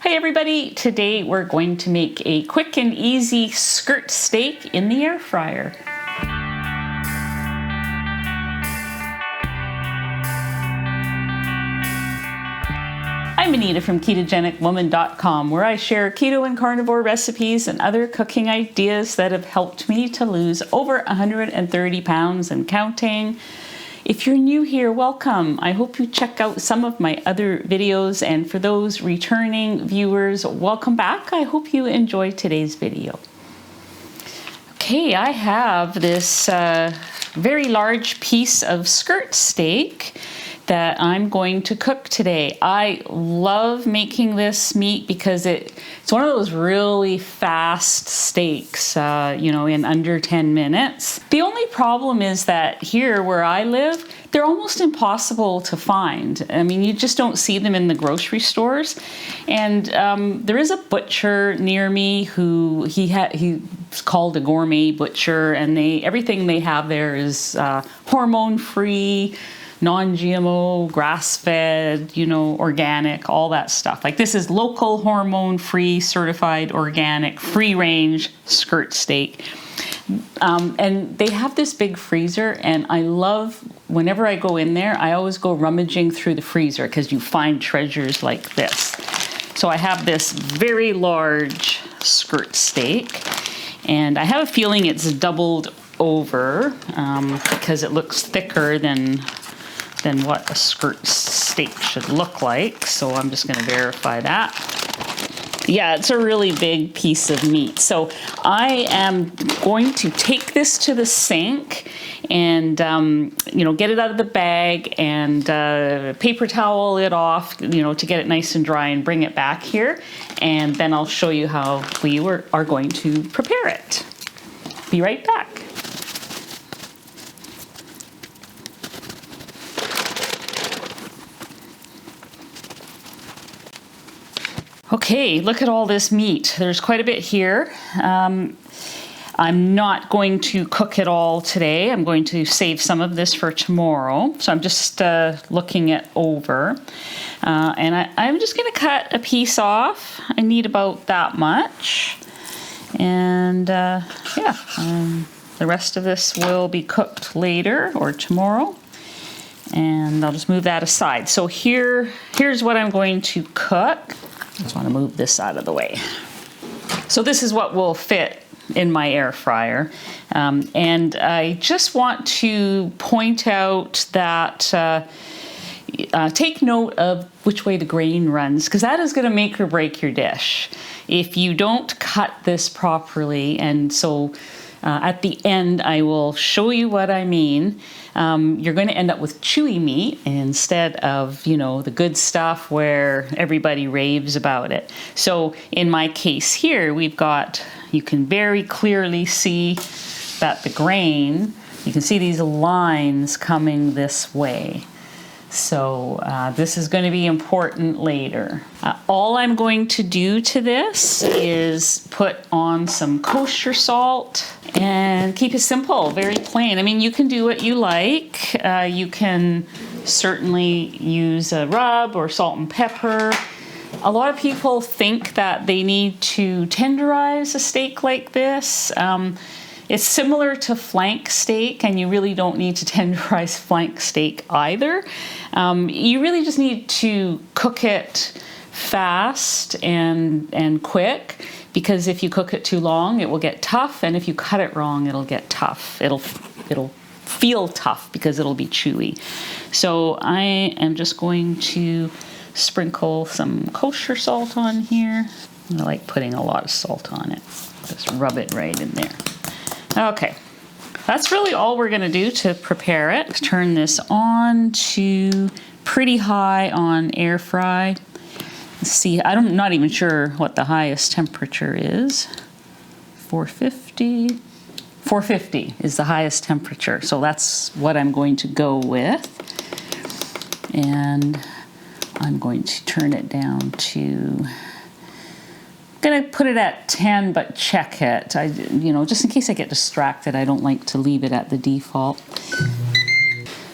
Hi everybody, today we're going to make a quick and easy skirt steak in the air fryer. I'm Anita from KetogenicWoman.com, where I share keto and carnivore recipes and other cooking ideas that have helped me to lose over 130 pounds and counting. If you're new here, welcome. I hope you check out some of my other videos, and for those returning viewers, welcome back. I hope you enjoy today's video. Okay, I have this very large piece of skirt steak that I'm going to cook today. I love making this meat because it's one of those really fast steaks, in under 10 minutes. The only problem is that here where I live, they're almost impossible to find. I mean, you just don't see them in the grocery stores. And there is a butcher near me who he's called a gourmet butcher, and everything they have there is hormone-free, non-GMO, grass-fed, organic, all that stuff. Like, this is local, hormone-free, certified, organic, free-range skirt steak. And they have this big freezer, and I love, whenever I go in there, I always go rummaging through the freezer because you find treasures like this. So I have this very large skirt steak, and I have a feeling it's doubled over because it looks thicker than what a skirt steak should look like. So I'm just going to verify that. Yeah, it's a really big piece of meat. So I am going to take this to the sink and, get it out of the bag and paper towel it off, to get it nice and dry, and bring it back here. And then I'll show you how we are going to prepare it. Be right back. Okay, look at all this meat. There's quite a bit here. I'm not going to cook it all today. I'm going to save some of this for tomorrow. So I'm just looking it over. And I'm just going to cut a piece off. I need about that much. And the rest of this will be cooked later or tomorrow. And I'll just move that aside. So here's what I'm going to cook. I just want to move this out of the way. So this is what will fit in my air fryer. And I just want to point out that take note of which way the grain runs, because that is going to make or break your dish. If you don't cut this properly, and so at the end I will show you what I mean, you're going to end up with chewy meat instead of, the good stuff where everybody raves about it. So in my case here, you can very clearly see that the grain, you can see these lines coming this way. So this is going to be important later. All I'm going to do to this is put on some kosher salt and keep it simple, very plain. I mean, you can do what you like. You can certainly use a rub or salt and pepper. A lot of people think that they need to tenderize a steak like this. It's similar to flank steak, and you really don't need to tenderize flank steak either. You really just need to cook it fast and quick, because if you cook it too long, it will get tough, and if you cut it wrong, it'll get tough. It'll feel tough because it'll be chewy. So I am just going to sprinkle some kosher salt on here. I like putting a lot of salt on it. Just rub it right in there. Okay, that's really all we're going to do to prepare it. Turn this on to pretty high on air fry. Let's see, I'm not even sure what the highest temperature is. 450. 450 is the highest temperature, so that's what I'm going to go with. And I'm going to turn it down to, I'm going to put it at 10, but check it. Just in case I get distracted, I don't like to leave it at the default.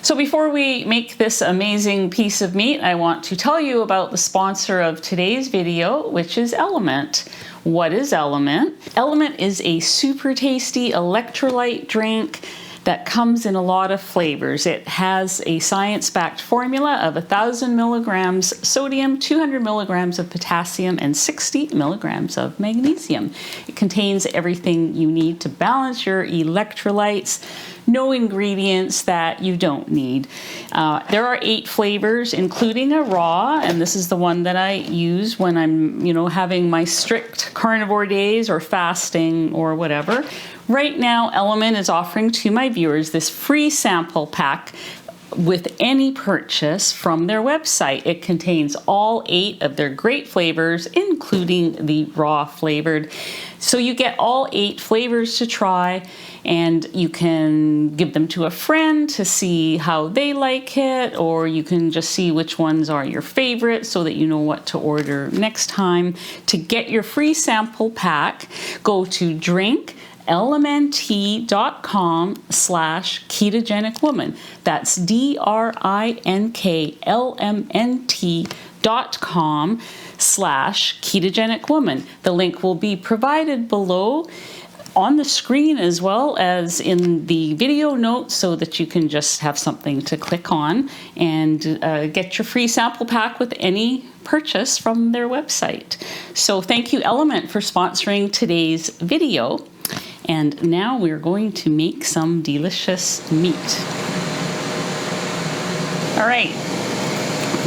So before we make this amazing piece of meat, I want to tell you about the sponsor of today's video, which is Element. What is Element? Element is a super tasty electrolyte drink that comes in a lot of flavors. It has a science-backed formula of 1,000 milligrams sodium, 200 milligrams of potassium, and 60 milligrams of magnesium. It contains everything you need to balance your electrolytes. No ingredients that you don't need. There are 8 flavors, including a raw, and this is the one that I use when I'm, having my strict carnivore days or fasting or whatever. Right now, Element is offering to my viewers this free sample pack with any purchase from their website. It contains all 8 of their great flavors, including the raw flavored. So you get all 8 flavors to try, and you can give them to a friend to see how they like it, or you can just see which ones are your favorite so that you know what to order next time. To get your free sample pack, go to drinklmnt.com/ketogenic woman. That's drinklmnt.com/ketogenic woman. The link will be provided below on the screen as well as in the video notes so that you can just have something to click on and get your free sample pack with any purchase from their website. So thank you, Element, for sponsoring today's video. And now we're going to make some delicious meat. All right,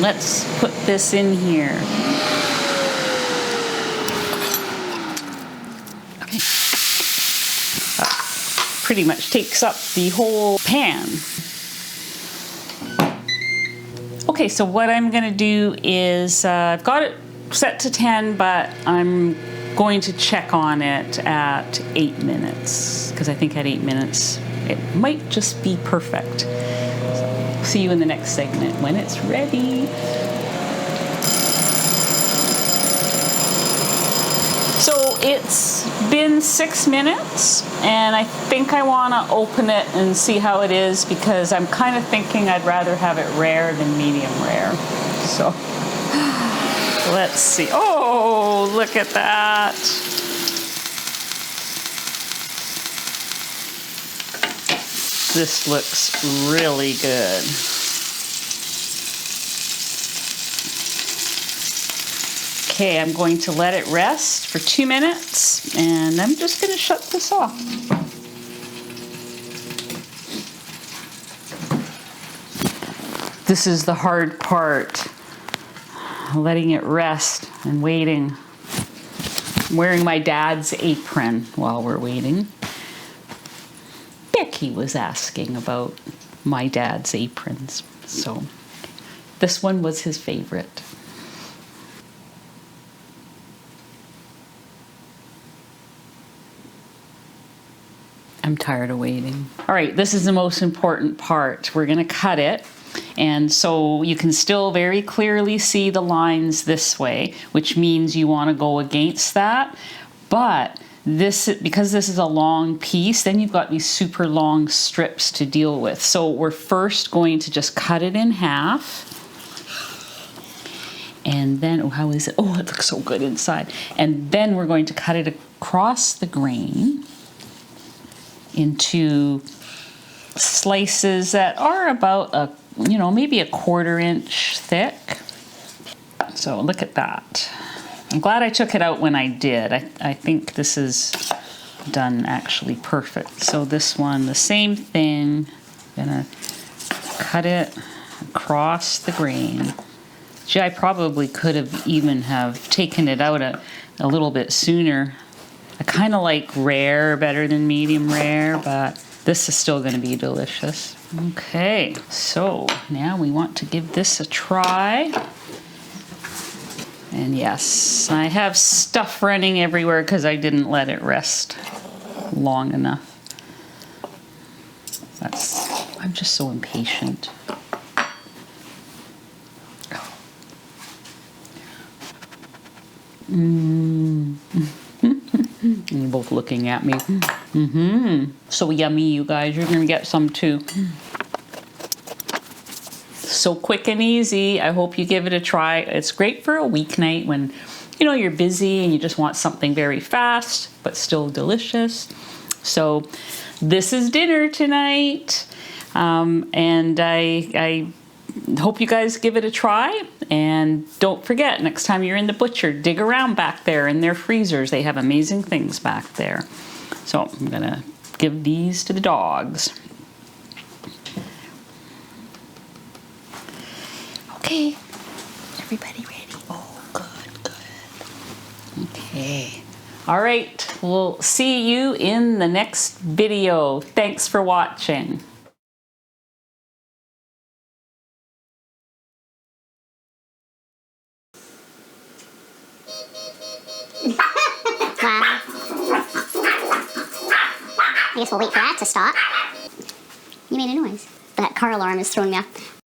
let's put this in here. Okay. Pretty much takes up the whole pan. Okay, so what I'm gonna do is, I've got it set to 10, but I'm going to check on it at 8 minutes, because I think at 8 minutes it might just be perfect. So, see you in the next segment when it's ready. So it's been 6 minutes, and I think I want to open it and see how it is, because I'm kind of thinking I'd rather have it rare than medium rare. So let's see. Oh, look at that. This looks really good. Okay, I'm going to let it rest for 2 minutes, and I'm just going to shut this off. This is the hard part. Letting it rest and waiting. I'm wearing my dad's apron while we're waiting. Becky was asking about my dad's aprons, so this one was his favorite. I'm tired of waiting. All right, this is the most important part. We're gonna cut it. And so you can still very clearly see the lines this way, which means you want to go against that. But because this is a long piece, then you've got these super long strips to deal with. So we're first going to just cut it in half. And then, oh, how is it? Oh, it looks so good inside. And then we're going to cut it across the grain into slices that are about maybe a 1/4 inch thick. So look at that. I'm glad I took it out when I did. I think this is done actually perfect. So this one, the same thing. Gonna cut it across the grain. Gee, I probably could have even taken it out a little bit sooner. I kind of like rare better than medium rare, but this is still going to be delicious. Okay, so now we want to give this a try. And yes, I have stuff running everywhere because I didn't let it rest long enough. I'm just so impatient. You're both looking at me. So yummy, you guys. You're going to get some too. so quick and easy. I hope you give it a try. It's great for a weeknight when, you know, you're busy and you just want something very fast, but still delicious. So this is dinner tonight. And I hope you guys give it a try. And don't forget, next time you're in the butcher, dig around back there in their freezers. They have amazing things back there. So I'm going to give these to the dogs. Okay, everybody ready? Oh, good. Okay. All right, we'll see you in the next video. Thanks for watching. Wow. I guess we'll wait for that to stop. You made a noise. That car alarm is throwing me off.